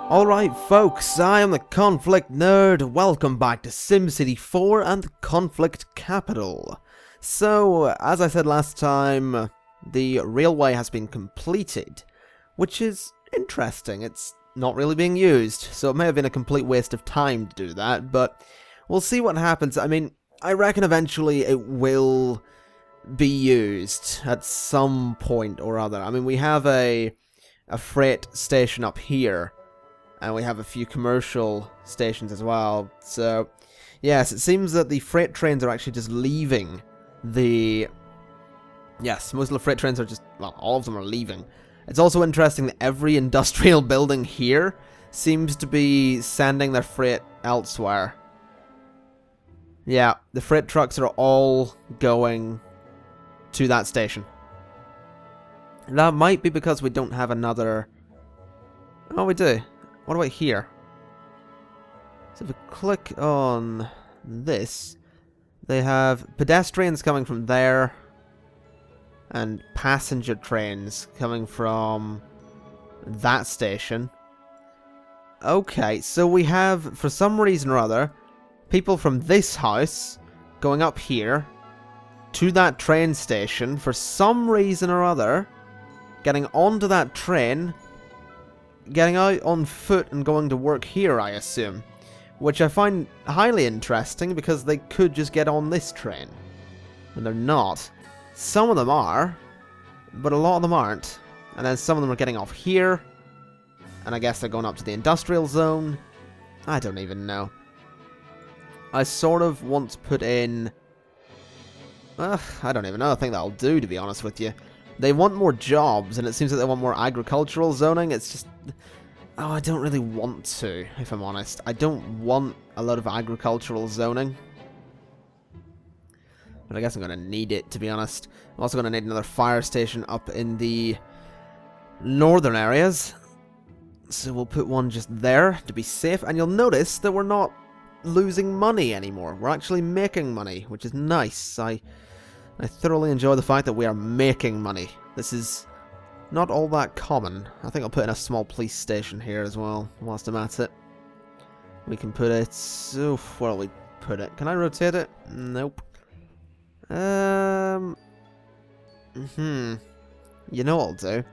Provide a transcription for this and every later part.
Alright folks, I am the Conflict Nerd. Welcome back to SimCity 4 and the Conflict Capital. So, as I said last time, the railway has been completed, which is interesting. It's not really being used, so it may have been a complete waste of time to do that, but we'll see what happens. I mean, I reckon eventually it will be used at some point or other. I mean, we have a freight station up here, and we have a few commercial stations as well. So, yes, it seems that the freight trains are actually just leaving the... Yes, most of the freight trains are just... Well, all of them are leaving. It's also interesting that every industrial building here seems to be sending their freight elsewhere. Yeah, the freight trucks are all going to that station. That might be because we don't have another... Oh, we do. What about here? So if we click on this, they have pedestrians coming from there and passenger trains coming from that station. Okay, so we have, for some reason or other, people from this house going up here to that train station for some reason or other, getting onto that train, getting out on foot and going to work here, I assume. Which I find highly interesting because they could just get on this train. And they're not. Some of them are, but a lot of them aren't. And then some of them are getting off here. And I guess they're going up to the industrial zone. I don't even know. I sort of want to put in... I don't even know. I think that'll do, to be honest with you. They want more jobs, and it seems that they want more agricultural zoning. It's just... Oh, I don't really want to, if I'm honest. I don't want a lot of agricultural zoning. But I guess I'm going to need it, to be honest. I'm also going to need another fire station up in the northern areas. So we'll put one just there to be safe. And you'll notice that we're not losing money anymore. We're actually making money, which is nice. I thoroughly enjoy the fact that we are making money. This is not all that common. I think I'll put in a small police station here as well, whilst I'm at it. We can put it... Oof, where'll we put it? Can I rotate it? Nope. You know what I'll do?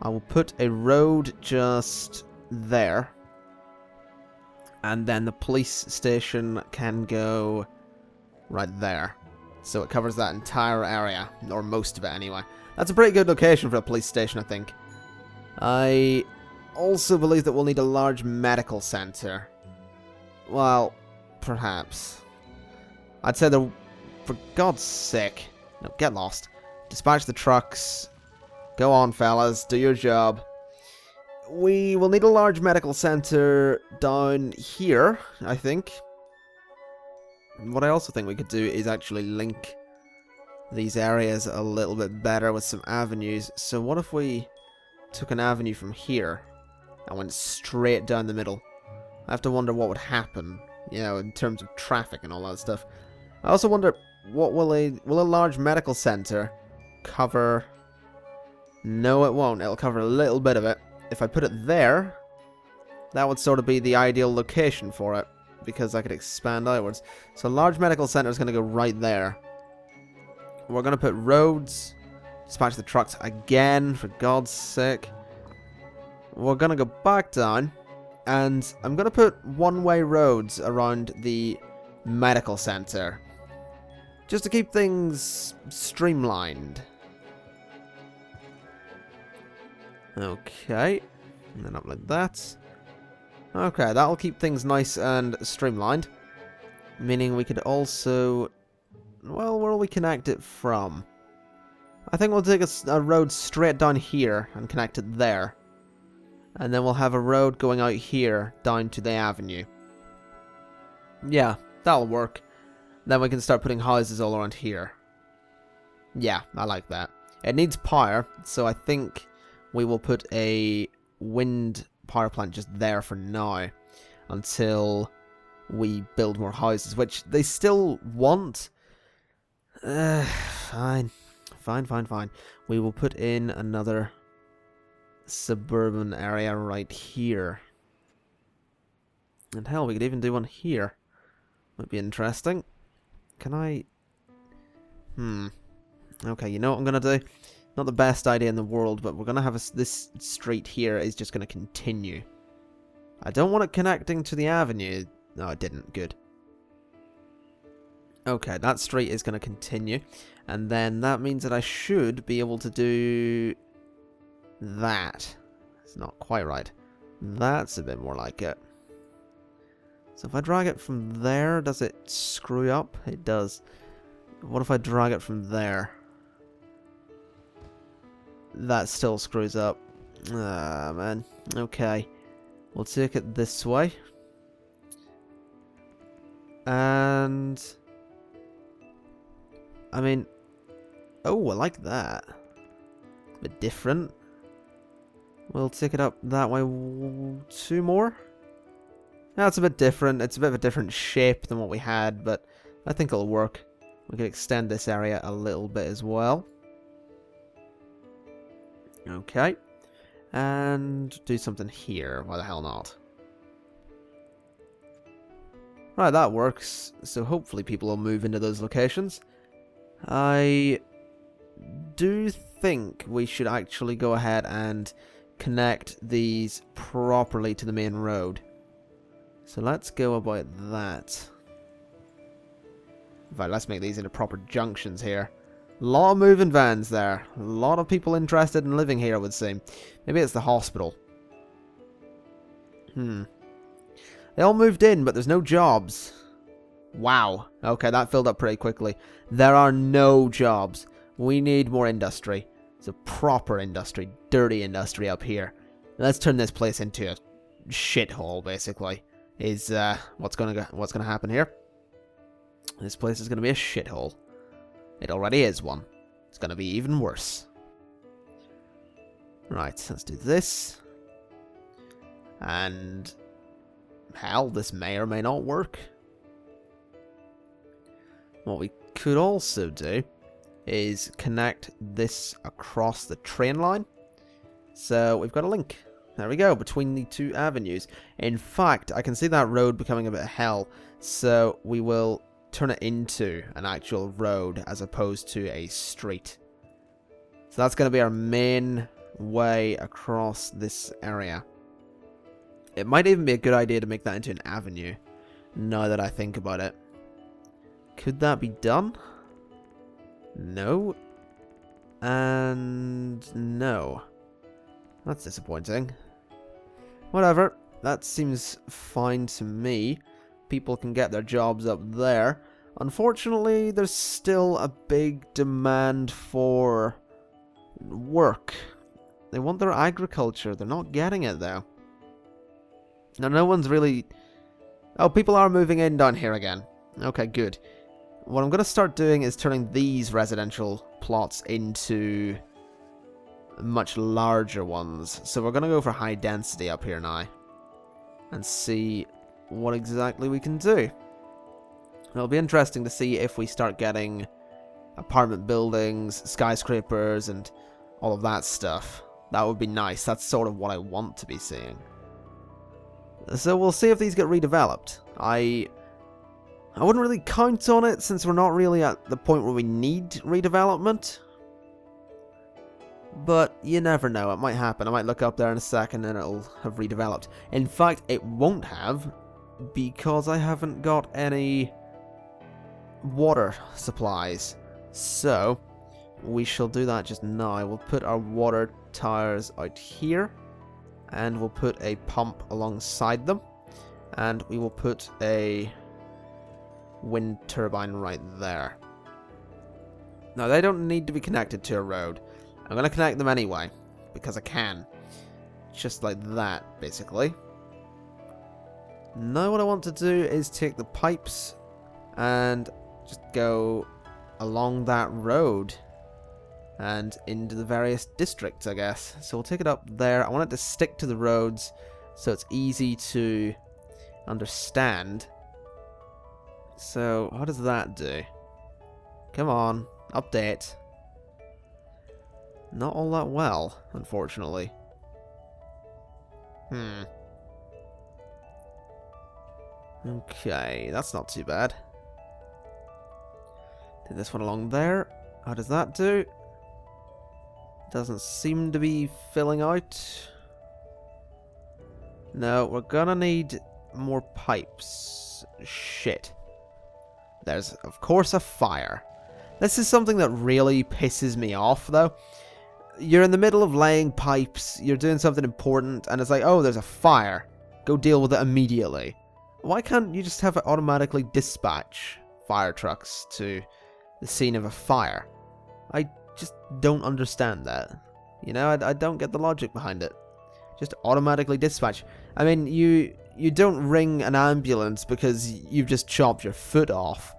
I will put a road just there. And then the police station can go right there. So it covers that entire area, or most of it anyway. That's a pretty good location for a police station, I think. I also believe that we'll need a large medical center. Well, perhaps. I'd say that, for God's sake... No, get lost. Dispatch the trucks. Go on, fellas. Do your job. We will need a large medical center down here, I think. What I also think we could do is actually link these areas a little bit better with some avenues. So what if we took an avenue from here and went straight down the middle? I have to wonder what would happen, you know, in terms of traffic and all that stuff. I also wonder, what will a large medical center cover? No, it won't. It'll cover a little bit of it. If I put it there, that would sort of be the ideal location for it, because I could expand outwards. So a large medical center is going to go right there. We're going to put roads, dispatch the trucks again, for God's sake. We're going to go back down, and I'm going to put one-way roads around the medical center, just to keep things streamlined. Okay, and then up like that. Okay, that'll keep things nice and streamlined. Meaning we could also... Well, where will we connect it from? I think we'll take a road straight down here and connect it there. And then we'll have a road going out here down to the avenue. Yeah, that'll work. Then we can start putting houses all around here. Yeah, I like that. It needs power, so I think we will put a wind power plant just there for now until we build more houses, which they still want. Fine. We will put in another suburban area right here. And hell, we could even do one here. Might be interesting. Can I... Okay, you know what I'm going to do? Not the best idea in the world, but we're going to have this street here is just going to continue. I don't want it connecting to the avenue. No, it didn't. Good. Okay, that street is going to continue. And then that means that I should be able to do that. It's not quite right. That's a bit more like it. So if I drag it from there, does it screw up? It does. What if I drag it from there? That still screws up. Ah, man. Okay. We'll take it this way. And... I mean... Oh, I like that. A bit different. We'll take it up that way 2 more. That's a bit different. It's a bit of a different shape than what we had, but I think it'll work. We can extend this area a little bit as well. Okay. And do something here. Why the hell not? Right, that works. So hopefully people will move into those locations. I do think we should actually go ahead and connect these properly to the main road. So let's go about that. In fact, let's make these into proper junctions here. A lot of moving vans there. A lot of people interested in living here, it would seem. Maybe it's the hospital. They all moved in, but there's no jobs. Wow. Okay, that filled up pretty quickly. There are no jobs. We need more industry. It's a proper industry. Dirty industry up here. Let's turn this place into a shithole, basically. Is what's gonna happen here. This place is gonna be a shithole. It already is one. It's gonna be even worse. Right, let's do this. And hell, this may or may not work. What we could also do is connect this across the train line. So we've got a link. There we go, between the 2 avenues. In fact, I can see that road becoming a bit of hell, so we will turn it into an actual road as opposed to a street. So that's going to be our main way across this area. It might even be a good idea to make that into an avenue, now that I think about it. Could that be done? No. And no. That's disappointing. Whatever. That seems fine to me. People can get their jobs up there. Unfortunately, there's still a big demand for work. They want their agriculture. They're not getting it, though. Now, no one's really... Oh, people are moving in down here again. Okay, good. What I'm going to start doing is turning these residential plots into much larger ones. So we're going to go for high density up here now. And see what exactly we can do. It'll be interesting to see if we start getting apartment buildings, skyscrapers, and all of that stuff. That would be nice. That's sort of what I want to be seeing. So we'll see if these get redeveloped. I wouldn't really count on it since we're not really at the point where we need redevelopment. But you never know, it might happen. I might look up there in a second and it'll have redeveloped. In fact, it won't have, because I haven't got any water supplies. So, we shall do that just now. We'll put our water towers out here, and we'll put a pump alongside them, and we will put a wind turbine right there. Now, they don't need to be connected to a road. I'm going to connect them anyway, because I can. Just like that, basically. Now what I want to do is take the pipes and just go along that road and into the various districts, I guess. So we'll take it up there. I want it to stick to the roads so it's easy to understand. So how does that do? Come on, update. Not all that well, unfortunately. Okay, that's not too bad. Do this one along there. How does that do? Doesn't seem to be filling out. No, we're gonna need more pipes. Shit. There's, of course, a fire. This is something that really pisses me off, though. You're in the middle of laying pipes, you're doing something important, and it's like, oh, there's a fire. Go deal with it immediately. Why can't you just have it automatically dispatch fire trucks to the scene of a fire? I just don't understand that. You know, I don't get the logic behind it. Just automatically dispatch. I mean, you don't ring an ambulance because you've just chopped your foot off.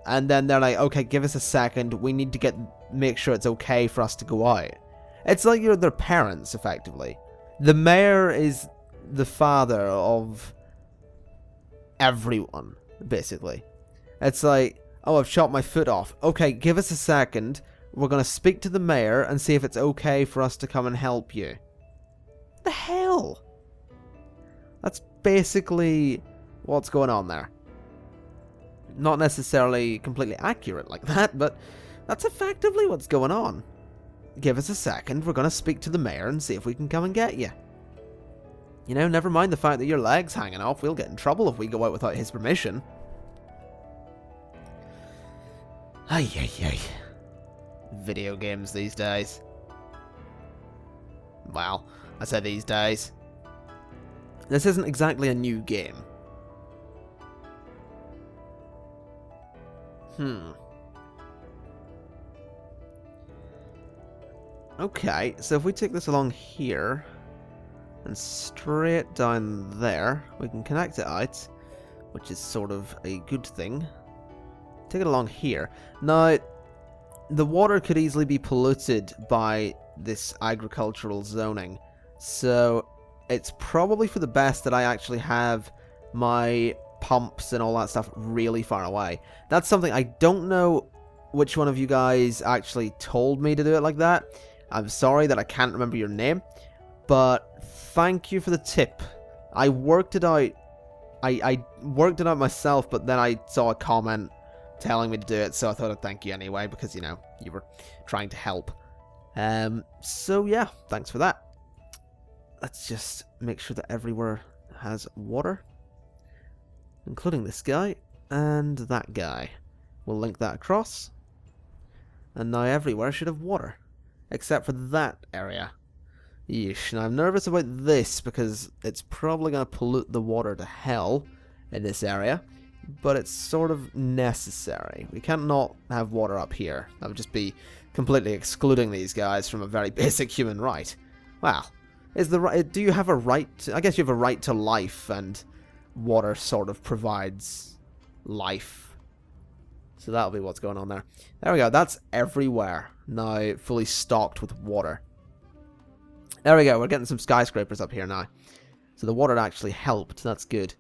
And then they're like, okay, give us a second. We need to make sure it's okay for us to go out. It's like you're their parents, effectively. The mayor is the father of everyone, basically. It's like, oh, I've chopped my foot off. Okay, give us a second. We're going to speak to the mayor and see if it's okay for us to come and help you. What the hell? That's basically what's going on there. Not necessarily completely accurate like that, but that's effectively what's going on. Give us a second, we're going to speak to the mayor and see if we can come and get you. You know, never mind the fact that your leg's hanging off, we'll get in trouble if we go out without his permission. Ay, ay, ay. Video games these days. Well, I said these days. This isn't exactly a new game. Okay, so if we take this along here and straight down there, we can connect it out, which is sort of a good thing. Take it along here. Now, the water could easily be polluted by this agricultural zoning, so it's probably for the best that I actually have my pumps and all that stuff really far away. That's something I don't know which one of you guys actually told me to do it like that. I'm sorry that I can't remember your name, but thank you for the tip. I worked it out. I worked it out myself, but then I saw a comment telling me to do it, so I thought I'd thank you anyway, because, you know, you were trying to help. So yeah, thanks for that. Let's just make sure that everywhere has water, including this guy and that guy. We'll link that across, and now everywhere should have water, except for that area. Yeesh. Now I'm nervous about this because it's probably going to pollute the water to hell in this area, but it's sort of necessary. We can't not have water up here. That would just be completely excluding these guys from a very basic human right. Well, do you have a right to, I guess you have a right to life, and water sort of provides life. So that'll be what's going on there. There we go, that's everywhere now fully stocked with water. There we go, we're getting some skyscrapers up here now. So the water actually helped, that's good.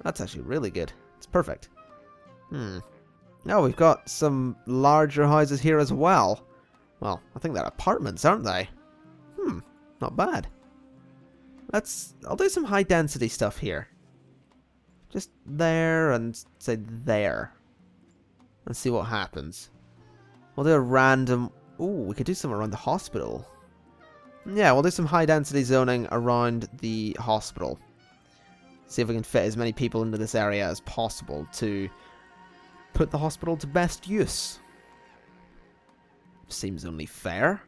That's actually really good. It's perfect. Now we've got some larger houses here as well. Well, I think they're apartments, aren't they? Not bad. I'll do some high density stuff here. Just there and say there. And see what happens. We'll do a random... Ooh, we could do some around the hospital. Yeah, we'll do some high density zoning around the hospital. See if we can fit as many people into this area as possible to put the hospital to best use. Seems only fair.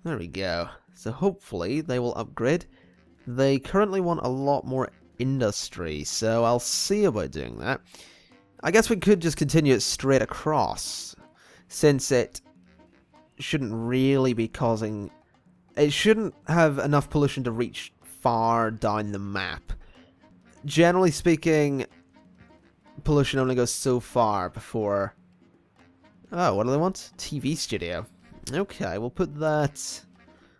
There we go. So hopefully they will upgrade. They currently want a lot more industry, so I'll see about doing that. I guess we could just continue it straight across, since it shouldn't really be causing... It shouldn't have enough pollution to reach far down the map. Generally speaking, pollution only goes so far before... Oh, what do they want? TV studio. Okay, we'll put that...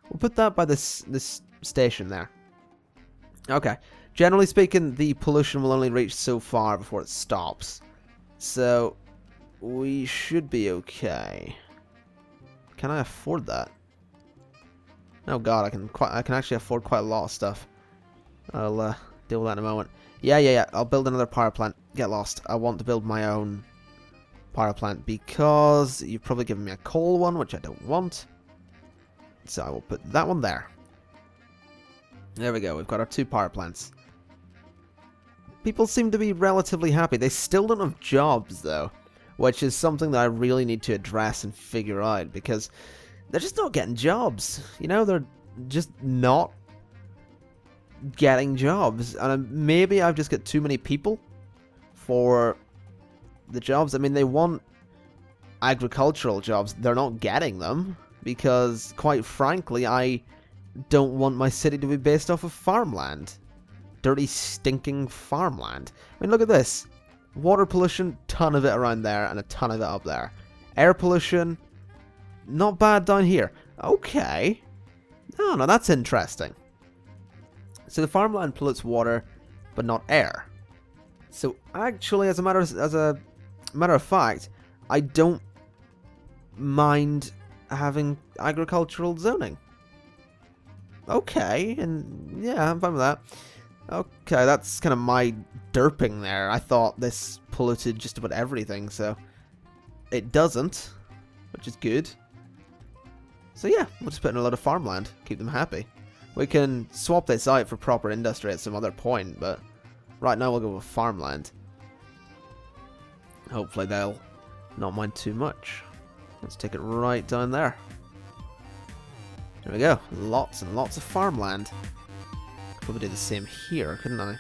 We'll put that by this station there. Okay. Generally speaking, the pollution will only reach so far before it stops. So, we should be okay. Can I afford that? Oh god, I can actually afford quite a lot of stuff. I'll deal with that in a moment. Yeah. I'll build another power plant. Get lost. I want to build my own power plant because you've probably given me a coal one, which I don't want. So I will put that one there. There we go. We've got our 2 power plants. People seem to be relatively happy. They still don't have jobs, though, which is something that I really need to address and figure out, because they're just not getting jobs. You know, they're just not getting jobs. And maybe I've just got too many people for the jobs. I mean, they want agricultural jobs. They're not getting them because, quite frankly, I don't want my city to be based off of farmland. Dirty, stinking farmland. I mean, look at this. Water pollution, ton of it around there, and a ton of it up there. Air pollution, not bad down here. Okay. Oh, no, that's interesting. So the farmland pollutes water, but not air. So actually, as a matter of fact, I don't mind having agricultural zoning. Okay, and yeah, I'm fine with that. Okay, that's kind of my derping there. I thought this polluted just about everything, so it doesn't, which is good. So yeah, we'll just put in a lot of farmland, keep them happy. We can swap this out for proper industry at some other point, but right now we'll go with farmland. Hopefully they'll not mind too much. Let's take it right down there. There we go, lots and lots of farmland. Probably do the same here, couldn't I?